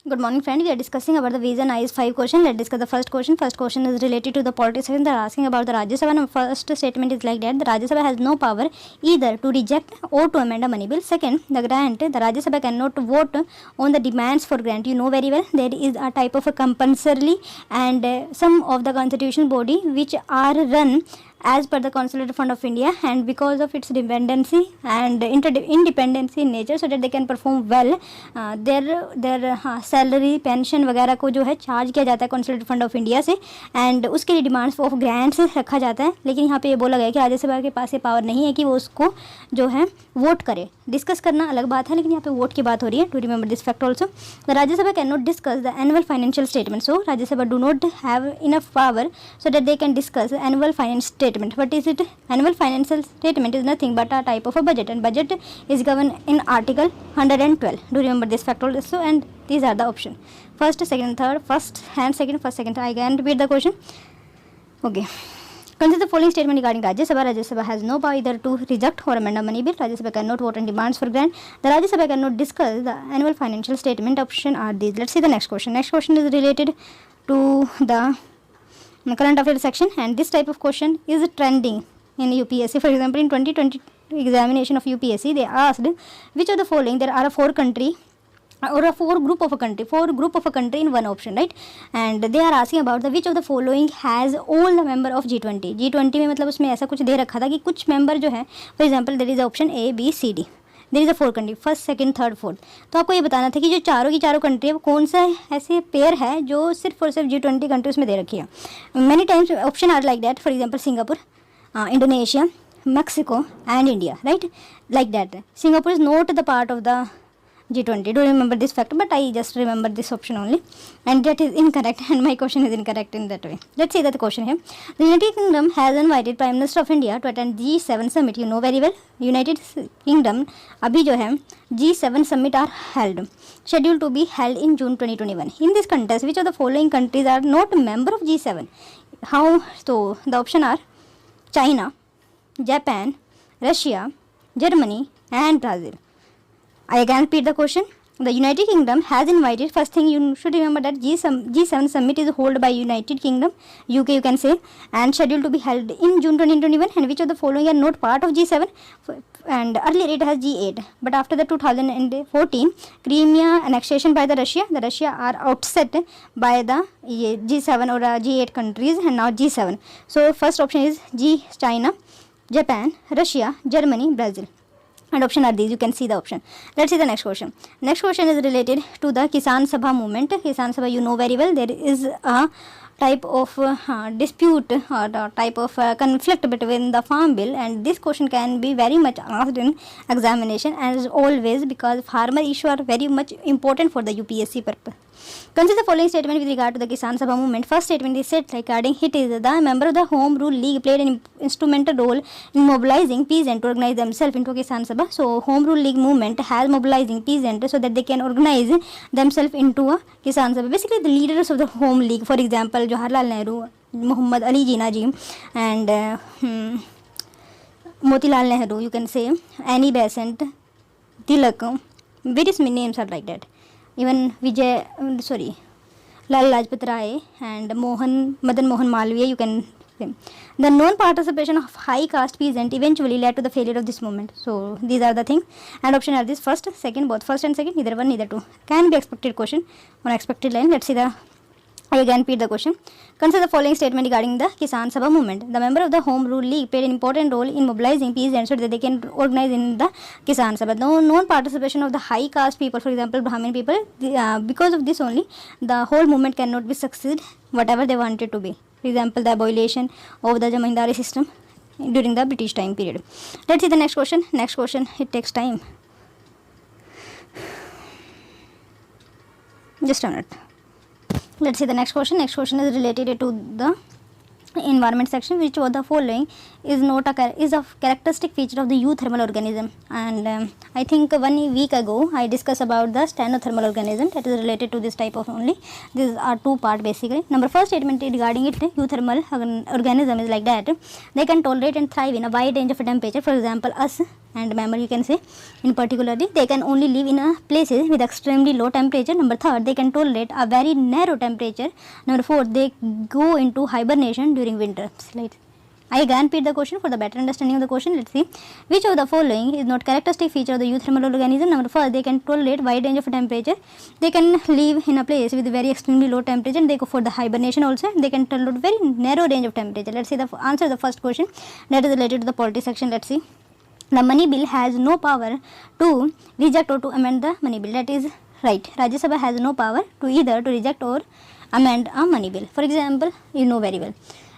Good morning, friend. We are discussing about the Vision Eyes 5 question. Let's discuss the first question. First question is related to the politics. They are asking about the Rajya Sabha. And first statement is like that: the Rajya Sabha has no power either to reject or to amend a money bill. Second, the Rajya Sabha cannot vote on the demands for grant. You know very well there is a type of a compulsory and some of the constitutional body which are run as per the Consolidated Fund of India, and because of its dependency and independency in nature, so that they can perform well, their salary pension वगैरह को जो है charge किया जाता है consolidated fund of India से, and उसके लिए डिमांड्स ऑफ ग्रांट्स रखा जाता है. लेकिन यहाँ पे ये बोला गया कि राज्यसभा के पास ये पावर नहीं है कि वो उसको जो है वोट करे. डिस्कस करना अलग बात है, लेकिन यहाँ पे वोट की बात हो रही है. To remember this fact also, the Rajya Sabha can not discuss the annual financial statement. So Rajya Sabha do not have enough power so that they can discuss annual finance statement. What is it? Annual financial statement is nothing but a type of a budget, and budget is governed in Article 112. Do you remember this fact also? And these are the option: first, second, third, first and second, first, second. I can repeat the question. Okay. Consider the following statement regarding Rajya Sabha. Rajya Sabha has no power either to reject or amend a money bill. Rajya Sabha cannot vote on demands for grant. The Rajya Sabha cannot discuss the annual financial statement. Option are these. Let's see the next question. Next question is related to the current affairs section, and this type of question is trending in UPSC. For example, in 2020 examination of UPSC, they asked which of the following, there are a four country or a four group of a country in one option, right? And they are asking about the which of the following has all the member of G20. G20 में मतलब उसमें ऐसा कुछ दे रखा था कि कुछ member जो है, for example there is option A B C D, there is a four country, first second third fourth. तो आपको ये बताना था कि जो चारों की चारों कंट्री है वो कौन सा ऐसे पेयर है जो सिर्फ और सिर्फ G20 कंट्रीज में दे रखी है. Many times option are like that. For example Singapore, Indonesia, Mexico and India, right? Like that. Singapore is not the part of the G20. Do remember this fact, but I just remember this option only, and that is incorrect, and my question is incorrect in that way. Let's see that question here. The United Kingdom has invited Prime Minister of India to attend G7 summit. You know very well, United Kingdom अभी जो है G7 summit are held, scheduled to be held in June 2021. In this contest, which of the following countries are not member of G7? How? So the option are China, Japan, Russia, Germany and Brazil. I can repeat the question. The United Kingdom has invited, first thing you should remember that G7 summit is held by United Kingdom, UK you can say, and scheduled to be held in June 2021, and which of the following are not part of G7? And earlier it has G8, but after the 2014 Crimea annexation by the Russia are outset by the G7 or G8 countries, and now G7. So first option is G, China, Japan, Russia, Germany, Brazil. And option are these. You can see the option. Let's see the next question. Next question is related to the Kisan Sabha movement. Kisan Sabha, you know very well, there is a type of dispute or the type of conflict between the farm bill, and this question can be very much asked in examination as always, because farmer issue are very much important for the UPSC purpose. Consider the following statement with regard to the Kisan Sabha movement. First statement is said regarding it is the member of the Home Rule League played an instrumental role in mobilizing peasants to organize themselves into Kisan Sabha. So Home Rule League movement has mobilizing peasants so that they can organize themselves into a Kisan Sabha. Basically the leaders of the Home League, for example Jawaharlal Nehru, Muhammad Ali Jinnah ji, and Motilal Nehru, you can say Annie Besant, Tilak, various names are like that. Even Lal Lajpat Rai and Madan Mohan Malviya, you can say. The non-participation of high caste peasant eventually led to the failure of this movement. So these are the things, and option are this: first, second, both first and second, neither one, neither two. Can be expected question on expected line. Let's see the. I again repeat the question. Consider the following statement regarding the Kisan Sabha movement. The member of the Home Rule League played an important role in mobilizing peasants so that they can organize in the Kisan Sabha. The non-participation of the high caste people, for example Brahmin people, because of this only, the whole movement cannot be succeed whatever they wanted to be. For example, the abolition of the Jamindari system during the British time period. Let's see the next question. Next question, it takes time. Just a minute. Let's see the next question. Next question is related to the environment section. Which of the following is not is a characteristic feature of the euthermal organism? And I think 1 week ago I discussed about the stenothermal organism, that is related to this type of only. These are two part basically. Number first statement regarding it, euthermal organism is like that: they can tolerate and thrive in a wide range of temperature. For example us, and mammal you can say. In particularly, they can only live in places with extremely low temperature. Number 3, they can tolerate a very narrow temperature. Number 4, they go into hibernation during winter. Slide. I again repeat the question for the better understanding of the question. Let's see. Which of the following is not characteristic feature of the euthermal organism? Number 1, they can tolerate wide range of temperature. They can live in a place with very extremely low temperature. They go for the hibernation also. They can tolerate very narrow range of temperature. Let's see the answer to the first question that is related to the polity section. Let's see. The money bill has no power to reject or to amend the money bill. That is right. Rajya Sabha has no power to either to reject or amend a money bill. For example, you know very well.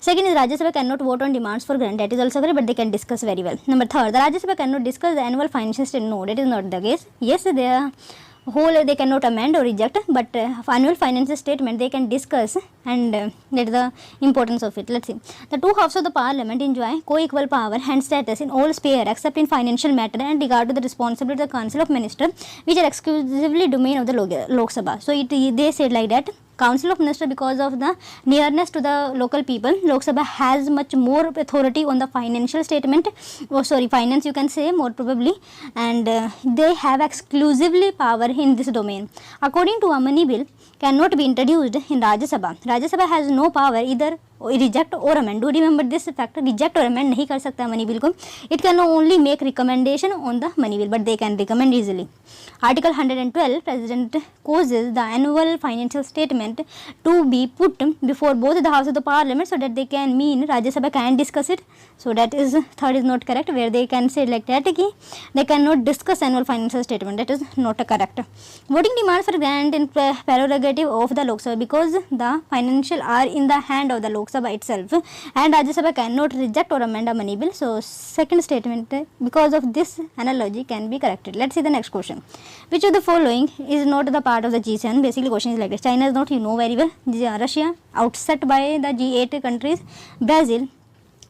Second is Rajya Sabha cannot vote on demands for grant. That is also correct, but they can discuss very well. Number 3, the Rajya Sabha cannot discuss the annual financial statement. No, that is not the case. Yes, they cannot amend or reject, but annual financial statement they can discuss, and that is the importance of it. Let's see. The two houses of the parliament enjoy co-equal power and status in all sphere except in financial matter and regard to the responsibility of the council of ministers, which are exclusively domain of the Lok Sabha. So they said like that. Council of Ministers, because of the nearness to the local people, Lok Sabha has much more authority on the financial statement, finance you can say more probably, and they have exclusively power in this domain. According to a money bill cannot be introduced in Rajya Sabha. Rajya Sabha has no power either reject or amend. Do remember this fact, reject or amend नहीं कर सकता money bill को. It can only make recommendation on the money bill, but they can recommend easily. Article 112, President causes the annual financial statement to be put before both the House of the Parliament so that they can mean Rajya Sabha can discuss it. So that is third is not correct, where they can say like that कि they cannot discuss annual financial statement. That is not correct. Voting demands for grant in prerogative of the Lok Sabha, because the financial are in the hand of the Lok Sabha itself, and Rajya Sabha cannot reject or amend a money bill. So second statement, because of this analogy, can be corrected. Let's see the next question. Which of the following is not the part of the G7? Basically question is like this. China is not, you know very well. Russia outset by the G8 countries. Brazil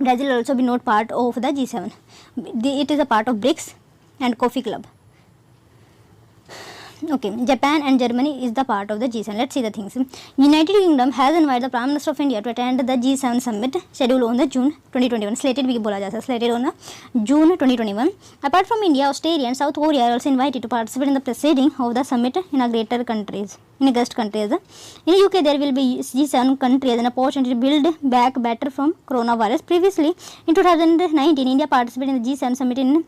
will also be not part of the G7. It is a part of BRICS and Coffee Club. Okay, Japan and Germany is the part of the G7. Let's see the things. United Kingdom has invited the Prime Minister of India to attend the G7 summit scheduled on the June 2021. Slated भी बोला जा सकता है, slated on the June 2021. Apart from India, Australia and South Korea are also invited to participate in the proceeding of the summit in a greater countries. In guest countries. In UK, there will be G7 countries an opportunity to build back better from coronavirus. Previously, in 2019, India participated in the G7 summit in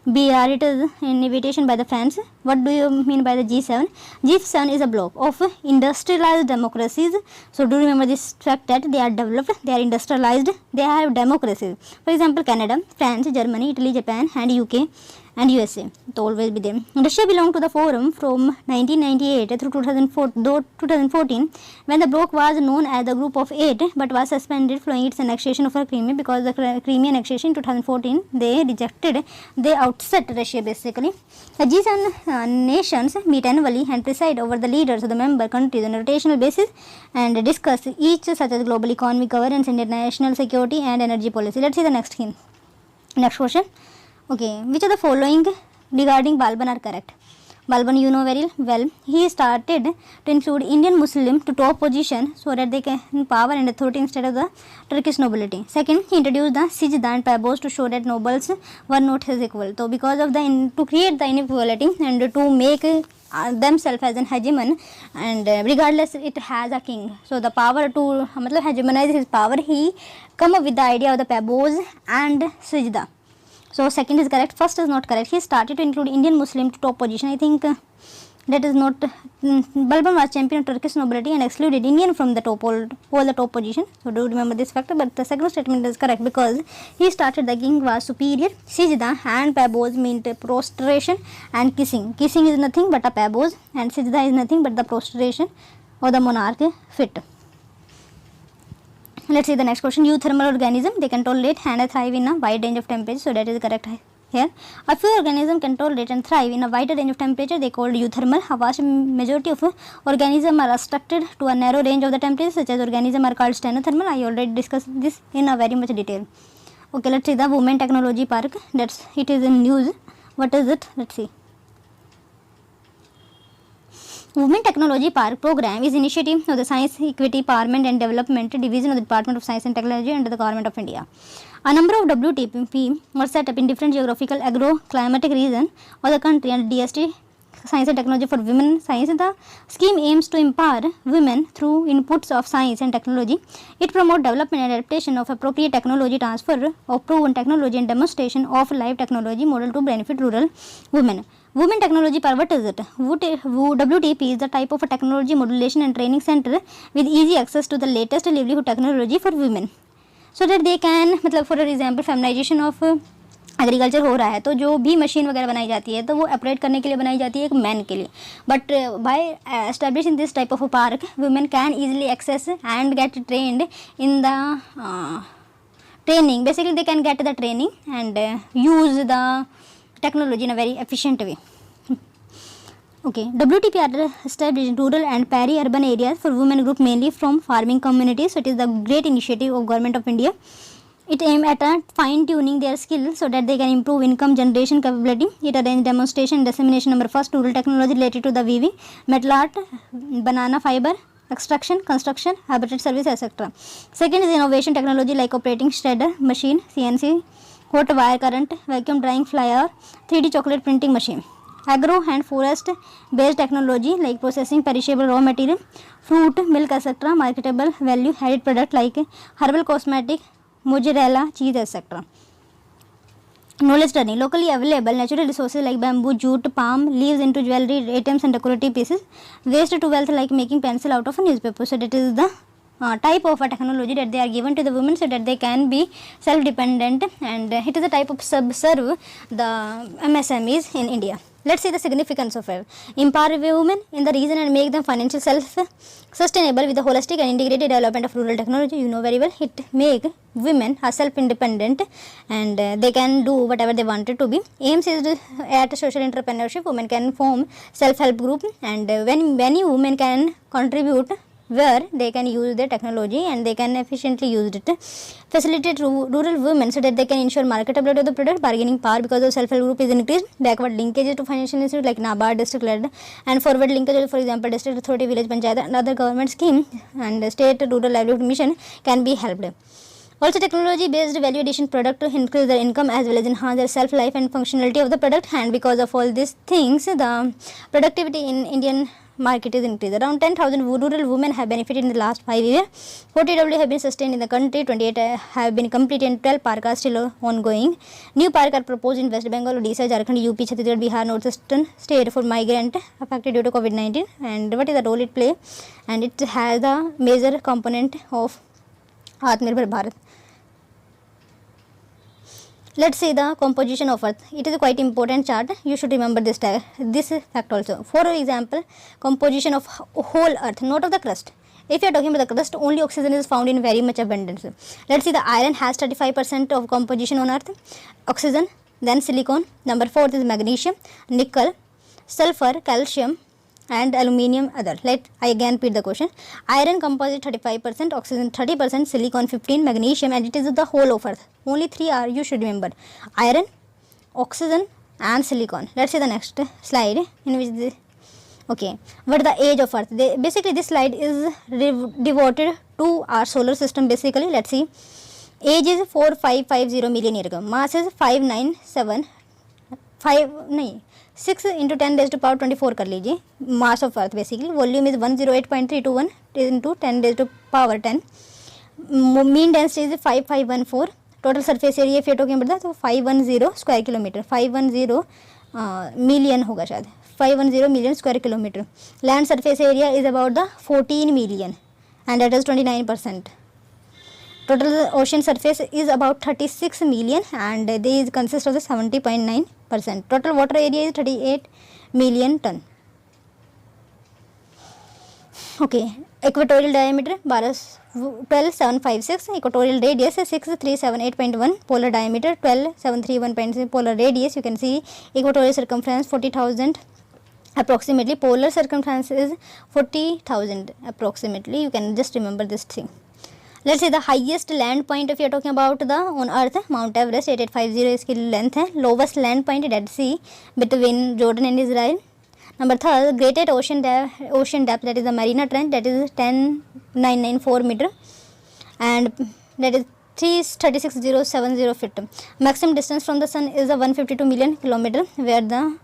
BR. It is an invitation by the France. What do you mean by the G7? G7 is a bloc of industrialized democracies. So do remember this fact that they are developed, they are industrialized, they have democracies. For example, Canada, France, Germany, Italy, Japan and UK and USA. It will always be them. Russia belonged to the forum from 1998 through 2014, when the bloc was known as the Group of 8, but was suspended following its annexation of Crimea. Because the Crimean annexation in 2014, they rejected, they outset Russia basically. The G7 nations meet annually and preside over the leaders of the member countries on a rotational basis and discuss each such as global economic governance, international security and energy policy. Let's see the next question. Okay, which of the following regarding Balban are correct? Balban, you know very well. He started to include Indian Muslim to top position so that they can power and authority instead of the Turkish nobility. Second, he introduced the Sijda and Pabos to show that nobles were not his equal. So because of to create the inequality and to make themselves as an hegemon, and regardless it has a king. So the power to hegemonize his power, he come up with the idea of the Pabos and Sijda. So second is correct, first is not correct. He started to include Indian Muslim to top position. I think that is not. Balban was champion of Turkish nobility and excluded Indian from the top all the top position. So do remember this factor. But the second statement is correct because he started the king was superior. Sijda and Pabos meant prostration and kissing. Kissing is nothing but a Pabos, and Sijda is nothing but the prostration of the monarch fit. Let's see the next question. Euthermal organism, they can tolerate and thrive in a wide range of temperature. So that is correct here. A few organisms can tolerate and thrive in a wider range of temperature. They called euthermal. A vast majority of organisms are restricted to a narrow range of the temperature, such as organisms are called stenothermal. I already discussed this in a very much detail. Okay, let's see the Women Technology Park. It is in news. What is it? Let's see. Women Technology Park program is initiative of the Science Equity Empowerment and Development Division of the Department of Science and Technology under the Government of India. A number of WTP were set up in different geographical agro-climatic regions of the country and DST Science and Technology for Women Science. The scheme aims to empower women through inputs of science and technology. It promotes development and adaptation of appropriate technology, transfer of proven technology and demonstration of live technology model to benefit rural women. Women Technology Park, what is it? WTP is the type of a technology modulation and training center with easy access to the latest livelihood technology for women. So that they can, मतलब for example feminisation of agriculture हो रहा है, तो जो भी machine वगैरह बनाई जाती है तो वो ऑपरेट करने के लिए बनाई जाती है एक मैन के लिए. But by establishing this type of a park women can easily access and get trained in the training. Basically they can get the training and use the technology in a very efficient way. Okay, WTP are established in rural and peri-urban areas for women group mainly from farming communities. So it is the great initiative of Government of India. It aims at fine-tuning their skills so that they can improve income generation capability. It arranges demonstration and dissemination number first rural technology related to the weaving, metal art, banana fiber, extraction, construction, habitat service, etc. Second is innovation technology like operating shredder machine, CNC, hot wire current, vacuum drying flyer, 3D chocolate printing machine. Agro and forest based technology like processing perishable raw material, fruit, milk, etc. Marketable value added product like herbal cosmetic, mozzarella, cheese, etc. Knowledge turning locally available natural resources like bamboo, jute, palm leaves into jewelry items and decorative pieces. Waste to wealth like making pencil out of a newspaper. So that is the type of a technology that they are given to the women so that they can be self-dependent, and it is a type of serve the MSMEs in India. Let's see the significance of it. Empower women in the region and make them financial self-sustainable with the holistic and integrated development of rural technology. You know very well, it make women are self-independent and they can do whatever they wanted to be. Aims is at social entrepreneurship. Women can form self-help group, and when many women can contribute where they can use their technology and they can efficiently use it. Facilitate rural women so that they can ensure marketability of the product, bargaining power because of self-help group is increased, backward linkages to financial institute like NABARD, district led, and forward linkages, for example district authority, village panchayat and other government scheme and state rural livelihood mission can be helped. Also technology based value addition product to increase their income as well as enhance their self life and functionality of the product, and because of all these things the productivity in Indian market is increased. Around 10,000 rural women have benefited in the last 5 years. 40 W have been sustained in the country, 28 have been completed and 12 parks are still ongoing. New parks are proposed in West Bengal, Odisha, Jharkhand, UP, Chhattisgarh, Bihar, northeastern state for migrant affected due to COVID-19. And what is the role it plays? And it has a major component of Atmanirbhar Bharat. Let's see the composition of earth. It is a quite important chart. You should remember this fact also. For example, composition of whole earth, not of the crust. If you are talking about the crust, only oxygen is found in very much abundance. Let's see, the iron has 35% of composition on earth, oxygen, then silicon. Number 4 is magnesium, nickel, sulfur, calcium and aluminium other. I again repeat the question. Iron composite 35%, oxygen 30%, silicon 15%, magnesium, and it is the whole of earth. Only 3 are you should remember: iron, oxygen and silicon. Let's see the next slide in which okay, what is the age of earth? Basically this slide is devoted to our solar system. Basically let's see, age is 4550 million year ago, mass is 6 into 10 raised to power 24 कर लीजिए, mass of earth basically. Volume is 108.321 into 10 raised to power 10. Mean density is 5514. Total surface area if you are talking about that, तो 510 square kilometer, 510 million होगा शायद, 510 million square kilometer. Land surface area is about the 14 million and that is 29%. Total ocean surface is about 36 million and these consist of the 70.9%. Total water area is 38 million ton. Okay, equatorial diameter 12,756, equatorial radius 6378.1, polar diameter 12,731.6, polar radius you can see, equatorial circumference 40,000 approximately, polar circumference is 40,000 approximately. You can just remember this thing. Let's say the highest land point, if you are talking about the on earth, Mount Everest 8850 इसकी length है. Lowest land point Dead Sea between Jordan and Israel. Number third, greatest ocean depth, that is the Mariana Trench, that is 10,994 meter, and that is 336,070 feet. Maximum distance from the sun is a 152 million kilometer, where the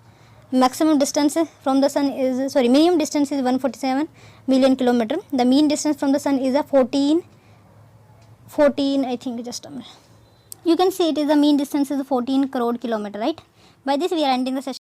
maximum distance from the sun is, minimum distance is 147 million kilometer. The mean distance from the sun is a 14, I think, just a minute. You can see it is the mean distance is 14 crore kilometer, right? By this we are ending the session.